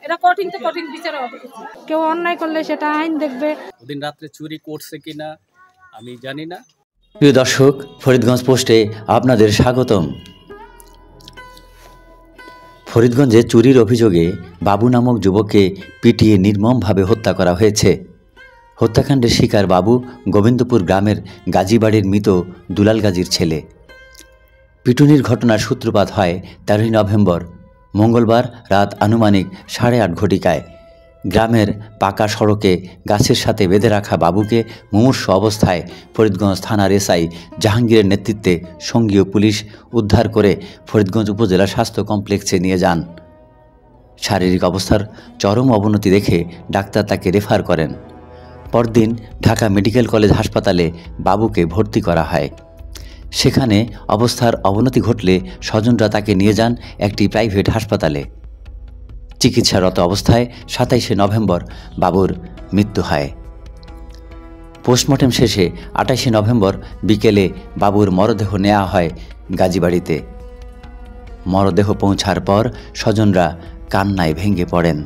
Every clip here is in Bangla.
এটা কঠিন তো কঠিন বিচার হবে। কেউ অন্যায় করলে সেটা আইন দেখবে। ওদিন রাত্রে চুরি করছে কিনা আমি জানি না। প্রিয় দর্শক, ফরিদগঞ্জ পোস্টে আপনাদের স্বাগতম। ফরিদগঞ্জে চুরির অভিযোগে বাবু নামক যুবককে পিটিয়ে নির্মমভাবে হত্যা করা হয়েছে। হত্যাকাণ্ডের শিকার বাবু গোবিন্দপুর গ্রামের গাজীবাড়ির মৃত দুলাল গাজীর ছেলে। পিটুনির ঘটনার সূত্রপাত হয় 13 নভেম্বর মঙ্গলবার রাত আনুমানিক 8:30 ঘটিকায়। গ্রামের পাকা সড়কে গাছের সাথে বেঁধে রাখা বাবুকে মুমূর্ষু অবস্থায় ফরিদগঞ্জ থানার এসআই জাহাঙ্গীরের নেতৃত্বে সঙ্গীয় পুলিশ উদ্ধার করে ফরিদগঞ্জ উপজেলা স্বাস্থ্য কমপ্লেক্সে নিয়ে যান। শারীরিক অবস্থার চরম অবনতি দেখে ডাক্তার তাকে রেফার করেন। পরদিন ঢাকা মেডিকেল কলেজ হাসপাতালে বাবুকে ভর্তি করা হয়। সেখানে অবস্থার অবনতি ঘটলে স্বজনরা তাকে নিয়ে যান একটি প্রাইভেট হাসপাতালে। চিকিৎসারত অবস্থায় 27 নভেম্বর বাবুর মৃত্যু হয়। পোস্টমর্টেম শেষে 28 নভেম্বর বিকেলে বাবুর মরদেহ নেওয়া হয় গাজীবাড়িতে। মরদেহ পৌঁছার পর স্বজনরা কান্নায় ভেঙে পড়েন।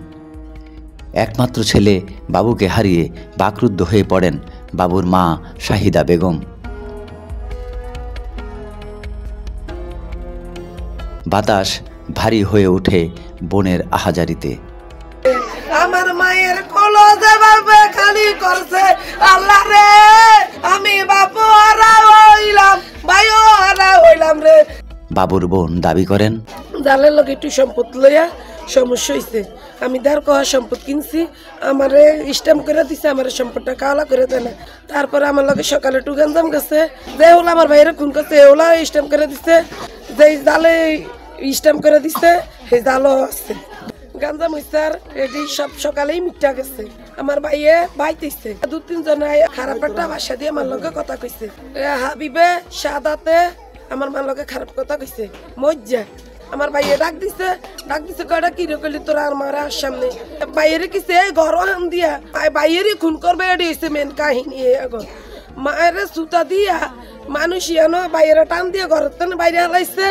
একমাত্র ছেলে বাবুকে হারিয়ে বাকরুদ্ধ হয়ে পড়েন বাবুর মা শাহিদা বেগম। বাতাস ভারী হয়ে ওঠে বোনের আহাজারিতে। আমার মায়ের কলজে ভাবে খালি করছে আল্লাহ রে, আমি বাপু হারা হইলাম, ভাইও হারা হইলাম রে। বাবুর বোন দাবি করেন, জালের লোক একটু সম্পদ লইয়া সমস্যা হয়েছে। আমি দেড় কহা সম্পদ কিনছি, আমারে স্ট্যাম্প করে দিছে, আমার সম্পদটা কালা করে দেয় না। তারপরে আমার লগে সকালে একটু গঞ্জাম গেছে, যে ওলা আমার ভাইয়ের খুন করছে ওলা স্ট্যাম্প করে দিচ্ছে, যে জালে স্ট্যাম্প করে দিচ্ছে সেই জালও আছে। গাঞ্জাম হইছে আর এটি সব সকালেই মিথ্যা গেছে। আমার ভাইয়ে বাইতেছে 2-3 জন খারাপ একটা ভাষা দিয়ে আমার লগে কথা কইছে। হাবিবে সাদাতে আমার মার লগে খারাপ কথা কইছে। মজ্জা আমার ভাইয়ে ডাক দিছে কয়টা কি রকলি তোরা আমার সামনে বাইরে কিছে ঘর হাম দিয়া বাইরে খুন করবে, এটি হইছে মেন কাহিনী। এখন মায়ের সুতা দিয়া মানুষ ইয়ানো বাইরে টান দিয়ে ঘর বাইরে হালাইছে।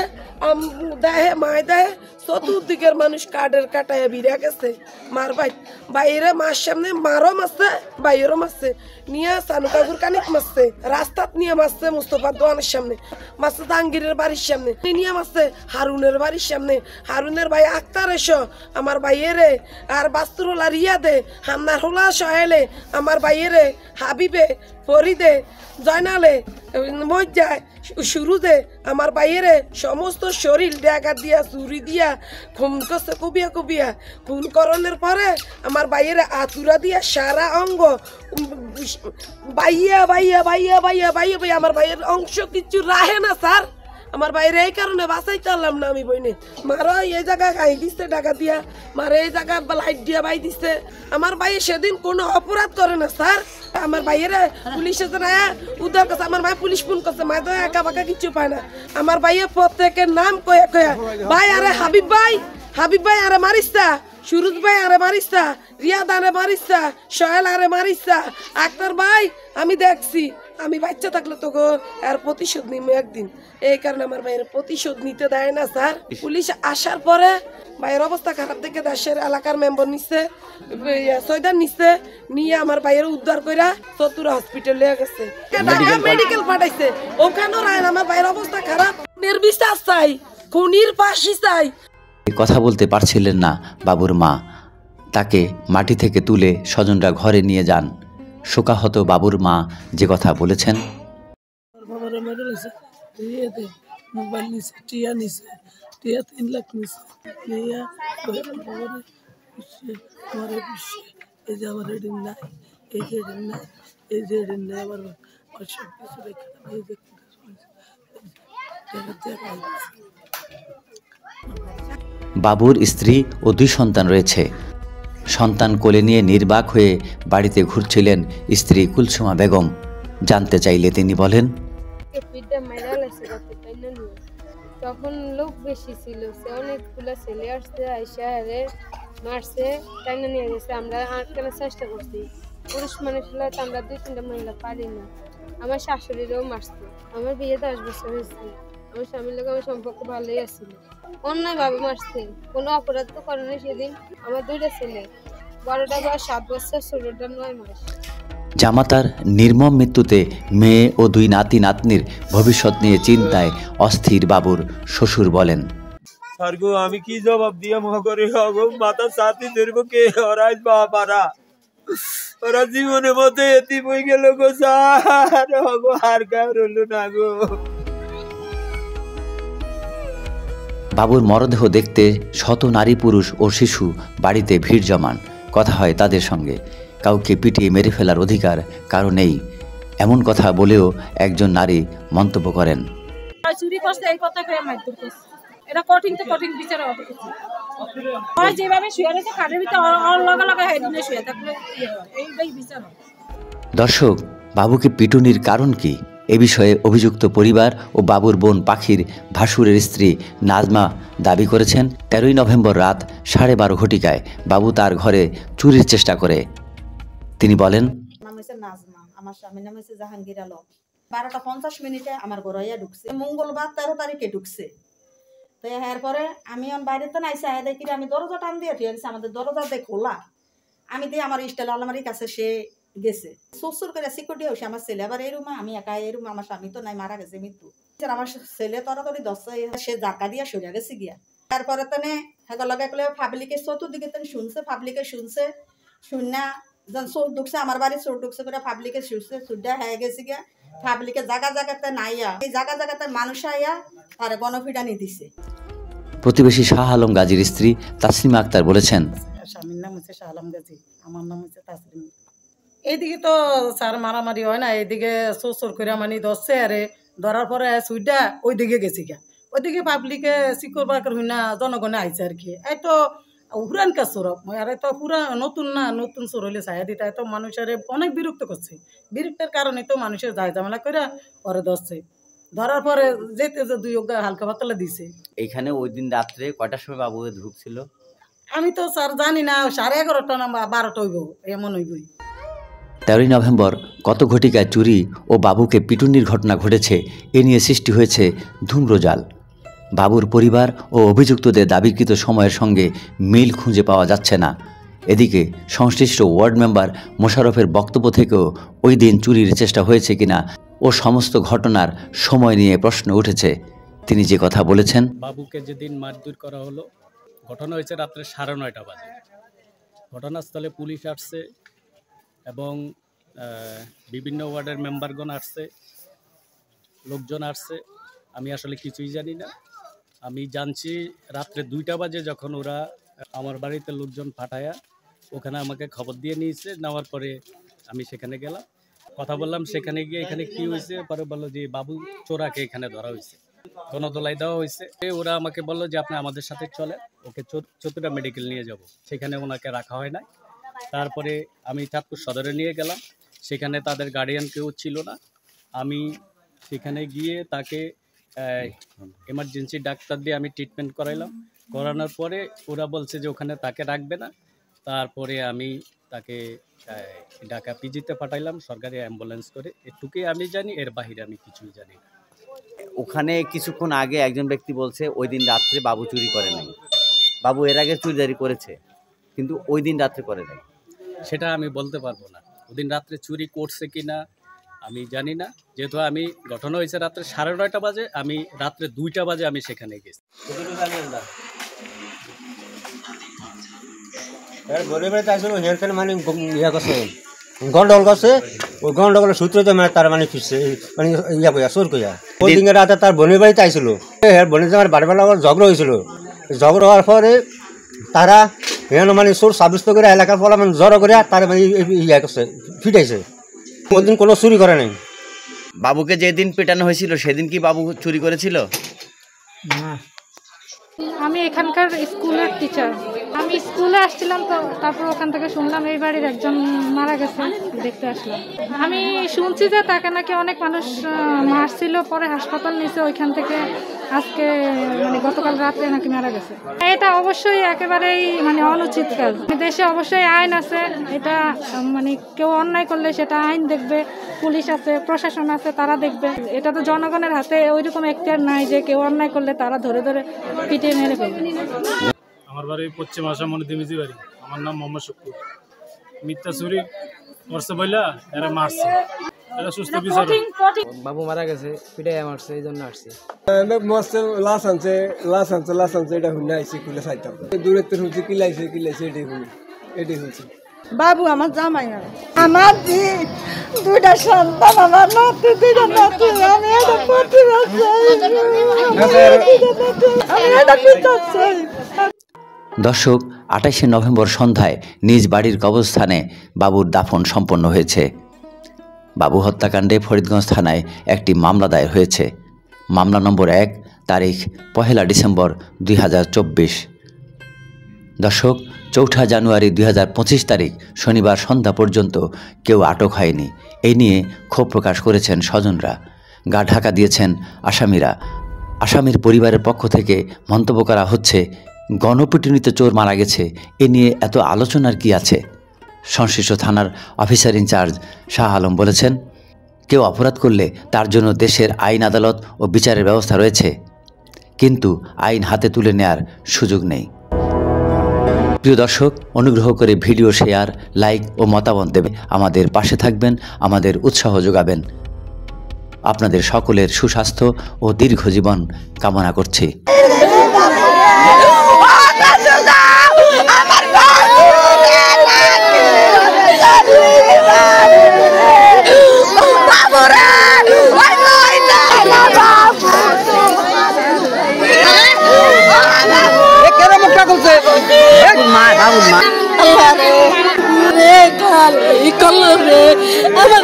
দেহে মায় দেহে চতুর্দিকের মানুষ কাঠের কাটায় বিড়া গেছে। মার বাইরে মার সামনে মারও মারছে, বাইরেও মারছে, নিয়ে সানুকাগুর কানিক মারছে, রাস্তাত নিয়ে মারছে মুস্তফার দোকানের সামনে, মারছে জাহাঙ্গীরের বাড়ির সামনে, নিয়ে মারছে হারুনের বাড়ির সামনে। হারুনের ভাই আক্তার এসো আমার ভাইয়েরে আর বাস্তুরোলা রিয়াদে হামনার হোলা সহেলে আমার ভাইয়েরে হাবিবে ফরিদে জয়নালে মজ্জায় শুরুতে আমার ভাইয়েরে সমস্ত শরীর ডেকা দিয়া চুরি দিয়া খুন করছে কুবিয়া খুন করণের পরে আমার ভাইয়েরে আতুরা দিয়া সারা অঙ্গ বাইয়া আমার ভাইয়ের অংশ কিছু রাহে না স্যার। আমার বাইরে এই কারণে বাঁচাইতে পারলাম না আমি বইনে। মারা এই জায়গা গাই দিচ্ছে টাকা দিয়া, মারা এই জায়গা লাইট দিয়া বাই দিচ্ছে। আমার ভাই সেদিন কোনো অপরাধ করে না স্যার। আমার ভাইয়েরা পুলিশে জানায় উদ্ধার করছে, আমার ভাই পুলিশ ফোন করছে, মায় তো একা বাঁকা কিছু পায় না। আমার ভাইয়ের প্রত্যেকের নাম কয়া ভাই আরে হাবিব ভাই আরে মারিস্তা, সুরজ ভাই আরে মারিস্তা, রিয়াদ আরে মারিস্তা, সোহেল আরে মারিস্তা, আক্তার ভাই আমি দেখছি। আমি বাচ্চা থাকলে তো আর প্রতিশোধ নিব একদিন, এই কারণে আমার ভাইয়ের প্রতিশোধ নিতে দেয় না স্যার। পুলিশ আসার পরে ভাইয়ের অবস্থা খারাপ দেখে দেশের এলাকার মেম্বার নিচ্ছে, সৈদার নিচ্ছে, নিয়ে আমার ভাইয়ের উদ্ধার কইরা চতুরা হসপিটালে গেছে, মেডিকেল পাঠাইছে। ওখানেও রায়ন আমার ভাইয়ের অবস্থা খারাপ, নির্বিচার চাই, খুনির ফাঁসি চাই। কথা বলতে পারছিলেন না বাবুর মা। তাকে মাটি থেকে তুলে স্বজনরা ঘরে নিয়ে যান। শোকাহত বাবুর মা যে কথা বলেছেন, মোবাইল নিছে, টিয়া নিছে, টিয়া 3 লাখ নিছে, টিয়া এই যে আমার ঋণ নাই, এই যে ঋণ নাই, এই যে ঋণ নাই, আমার সব কিছু রেখে বাবুর স্ত্রী ও 2 সন্তান রয়েছে। সন্তান কোলে নিয়ে নির্বাক হয়ে বাড়িতে ঘুরছিলেন স্ত্রী কুলসুমা বেগম। জানতে চাইলে তিনি বলেন, তখন লোক বেশি ছিল, সে অনেকগুলো ছেলে আসছে, আইসা মারছে, টাইনা নিয়ে গেছে। আমরা আটকানোর চেষ্টা করছি, পুরুষ মানুষ হলে তো আমরা 2-3টা মহিলা পারি না। আমার শাশুড়িরও মারছে। আমার বিয়ে 10 বছর হয়েছে। আমার স্বামীর লোক আমার সম্পর্ক ভালোই আছিল। অন্যায়ভাবে মারছে, কোনো অপরাধ তো করে নাই সেদিন। আমার 2টা ছেলে, বড়টা বয়স 7 বছর, ছোটটা 9 মাস। জামাতার নির্মম মৃত্যুতে মেয়ে ও 2 নাতি নাতনির ভবিষ্যৎ নিয়ে চিন্তায় অস্থির বাবুর শ্বশুর বলেন, স্যার গো আমি কি জবাব দিয়ে মহাকরে গো, মাথা সাথে ধরবো কে, ওরাই বাবারা ওরা জীবনের মধ্যে এতি বই গেল গো স্যার, গো আর কার হলো না গো। বাবুর মরদেহ দেখতে শত নারী পুরুষ ও শিশু বাড়িতে ভিড় জমান। কথা হয় তাদের সঙ্গে, কাউকে পিটিয়ে মেরে ফেলার অধিকার কারো নেই, এমন কথা বলেও একজন নারী মন্তব্য করেন। চুরি করছে এই কথা কয়ে মারধর করছে। এটা কঠিন তো কঠিন বিচার হবে কিছু। ওরা যেভাবে শুয়ে রয়েছে খাটের ভিতরে ওর লগে লগে হেডিনে শুয়ে থাকলে এইটাই বিচার হবে। দর্শক, বাবুকে পিটুনির কারণ কি? এ বিষয়ে অভিযুক্ত পরিবার ও বাবুর বোন পাখির ভাসুরের স্ত্রী নাজমা দাবি করেছেন 13ই নভেম্বর রাত 12:30 ঘটিকায় বাবু তার ঘরে চুরির চেষ্টা করে। তিনি বলেন, নাম হয়েছে নাজমা, আমার স্বামীর নাম হয়েছে জাহাঙ্গীর আলম। 12:50 আমার ঘরে ঢুকছে, মঙ্গলবার 13 তারিখে ঢুকছে। তো এরপরে আমি বাইরেতে নাইছে দেখি আমি দরজা টান দিয়ে ঠিক আমাদের দরজা দিয়ে খোলা, আমি দিয়ে আমার স্টাইল আলমারির কাছে সে গেছে, শ্বশুর করে সিকিউরিটি হয়েছে আমার ছেলে আবার এই রুমে, আমি একা এই রুমে, আমার স্বামী তো নাই, মারা গেছে মৃত্যু। আমার ছেলে তরাতরি দশটা সে জাকা দিয়ে সরে গেছে গিয়া। তারপরে তো লগে পাবলিকের চতুর্দিকে শুনছে, পাবলিকে শুনছে, শুননা যখন চোর ঢুকছে আমার বাড়ি, চোর ঢুকছে করে পাবলিকে শুনছে, সুদ্ধা হয়ে গেছে গিয়া। পাবলিকে জায়গা জায়গাতে নাইয়া, এই জায়গা জায়গাতে মানুষ আইয়া তার গণপিটানি দিছে। প্রতিবেশী শাহ আলম গাজীর স্ত্রী তাসলিমা আক্তার বলেছেন, স্বামীর নাম হচ্ছে শাহ আলম গাজী, আমার নাম হচ্ছে তাসলিমা। এইদিকে তো স্যার মারামারি হয় না, এইদিকে চোর করে মানে ধরছে, আরে ধরার পরে সুইটা ওইদিকে গেছি গা, ওইদিকে পাবলিকে সিকিউর বাকর হই না, জনগণে আইছে আর কি। এই তো হুরান কা চোর, আর তো পুরা নতুন না, নতুন চোর হইলে ছায়া দিতে তো মানুষের অনেক বিরক্ত করছে। বিরক্তের কারণে তো মানুষের যায় ঝামেলা করে ওরে ধরছে, ধরার পরে যেতে যে 2 হালকা পাতলা দিছে। এইখানে ওই দিন রাত্রে কয়টার সময় বাবু ঢুকছিল? আমি তো স্যার জানি না, 11:30 না 12টা হইব, এমন হইবই। 13ই নভেম্বর কত ঘটিকায় চুরি ও বাবুকে পিটুনির ঘটনা ঘটেছে, এ নিয়ে সৃষ্টি হয়েছে ধূম্রজাল। বাবুর পরিবার ও অভিযুক্তদের দাবিকৃত সময়ের সঙ্গে মিল খুঁজে পাওয়া যাচ্ছে না। এদিকে সংশ্লিষ্ট ওয়ার্ড মেম্বার মোশাররফের বক্তব্য থেকেও ওই দিন চুরির চেষ্টা হয়েছে কিনা ও সমস্ত ঘটনার সময় নিয়ে প্রশ্ন উঠেছে। তিনি যে কথা বলেছেন, বাবুকে যেদিন মারধর করা হলো ঘটনা হয়েছে রাত্রে 9:30 বাজে। ঘটনাস্থলে পুলিশ আসছে এবং বিভিন্ন ওয়ার্ডের মেম্বারগণ আসছে, লোকজন আসছে। আমি আসলে কিছুই জানি না। আমি জানছি রাত্রে 2টা বাজে যখন ওরা আমার বাড়িতে লোকজন পাঠায়া ওখানে আমাকে খবর দিয়ে নিয়েছে। নেওয়ার পরে আমি সেখানে গেলাম, কথা বললাম। সেখানে গিয়ে এখানে কি হয়েছে পরে বললো যে বাবু চোরাকে এখানে ধরা হয়েছে, গণদোলাই দেওয়া হয়েছে। ওরা আমাকে বললো যে আপনি আমাদের সাথে চলে, ওকে চতুরা মেডিকেল নিয়ে যাব। সেখানে ওনাকে রাখা হয় না। তারপরে আমি চাঁদপুর সদরে নিয়ে গেলাম, সেখানে তাদের গার্ডিয়ান কেউ ছিল না। আমি সেখানে গিয়ে তাকে এমার্জেন্সি ডাক্তার দিয়ে আমি ট্রিটমেন্ট করাইলাম। করানোর পরে ওরা বলছে যে ওখানে তাকে রাখবে না। তারপরে আমি তাকে ঢাকা পিজিতে পাঠাইলাম সরকারি অ্যাম্বুলেন্স করে। এটুকুই আমি জানি, এর বাহিরে আমি কিছুই জানি না। ওখানে কিছুক্ষণ আগে একজন ব্যক্তি বলছে ওই দিন রাত্রে বাবু চুরি করে নাই। বাবু এর আগে চুরিদারি করেছে, কিন্তু ওই দিন রাত্রে করে নাই। সেটা আমি বলতে পারবো না। ওদিন রাত্রে চুরি করছে কি না আমি জানি না, যেহেতু আমি ঘটনা হয়েছে রাত্রে 9:30 বাজে, আমি রাত্রে 2টা বাজে আমি সেখানে গেছি। গন্ডগোল করছে, ওই গন্ডগোলের সূত্রতে মানে তার মানে ফিরছে, মানে ইয়া কইয়া চোর কইয়া। ওই দিন রাতে তার বোনের বাড়িতে আইছিল, বোনের আমার বাড়িবেলা ঝগড়া হয়েছিল। ঝগড়া হওয়ার পরে তারা মানে চোর সাব্যস্ত করে এলাকার ফলা মানে জড়ো করে তারা মানে ইয়া করছে, ফিটাইছে। ওই দিন কোনো চুরি করে নাই। বাবুকে যেদিন পেটানো হয়েছিল সেদিন কি বাবু চুরি করেছিল? আমি এখানকার স্কুলের টিচার। আমি স্কুলে আসছিলাম, তো তারপর ওখান থেকে শুনলাম এই বাড়ির একজন মারা গেছে, দেখতে আসলাম। আমি শুনছি যে তাকে নাকি অনেক মানুষ মারছিল, পরে হাসপাতাল নিয়েছে, ওইখান থেকে আজকে মানে গতকাল রাত্রে নাকি মারা গেছে। এটা অবশ্যই একেবারেই মানে অনুচিত কাজ। দেশে অবশ্যই আইন আছে, এটা মানে কেউ অন্যায় করলে সেটা আইন দেখবে, পুলিশ আছে, প্রশাসন আছে, তারা দেখবে। এটা তো জনগণের হাতে ওইরকম এখতিয়ার নাই যে কেউ অন্যায় করলে তারা ধরে ধরে পিটিয়ে মেরে ফেলবে। আমার বাড়ি পশ্চিম আসাম মনিদিমিজি বাড়ি। আমার নাম মোহাম্মদ শুক্কুর। মিথ্যা চুরি করছে বইলা এরা মারছে, এরা সুস্থ বিচার। বাবু মারা গেছে, পিটাই মারছে, এই জন্য আসছে। লাশ আনছে এটা শুনে আইসি খুলে সাইতাম দূরের তো শুনছি কিলাইছে এটাই শুনছি। বাবু আমার জামাই, আমার দুইটা সন্তান, আমার নাতি, দুইটা নাতি, আমি এটা প্রতিবাদ চাই। দর্শক, 28শে নভেম্বর সন্ধ্যায় নিজ বাড়ির কবরস্থানে বাবুর দাফন সম্পন্ন হয়েছে। বাবু হত্যাকাণ্ডে ফরিদগঞ্জ থানায় একটি মামলা দায়ের হয়েছে। মামলা নম্বর 1, তারিখ 1 ডিসেম্বর 2024। দর্শক, 4 জানুয়ারি 2025 তারিখ শনিবার সন্ধ্যা পর্যন্ত কেউ আটক হয়নি। এই নিয়ে ক্ষোভ প্রকাশ করেছেন স্বজনরা, গা ঢাকা দিয়েছেন আসামিরা। আসামির পরিবারের পক্ষ থেকে মন্তব্য করা হচ্ছে, গণপিটুনিতে চোর মারা গেছে, এ নিয়ে এত আলোচনার কি আছে? সংশ্লিষ্ট থানার অফিসার ইনচার্জ শাহ আলম বলেছেন, কেউ অপরাধ করলে তার জন্য দেশের আইন আদালত ও বিচারের ব্যবস্থা রয়েছে, কিন্তু আইন হাতে তুলে নেয়ার সুযোগ নেই। প্রিয় দর্শক, অনুগ্রহ করে ভিডিও শেয়ার, লাইক ও মতামত দেবে, আমাদের পাশে থাকবেন, আমাদের উৎসাহ যোগাবেন। আপনাদের সকলের সুস্বাস্থ্য ও দীর্ঘ জীবন কামনা করছি। আমার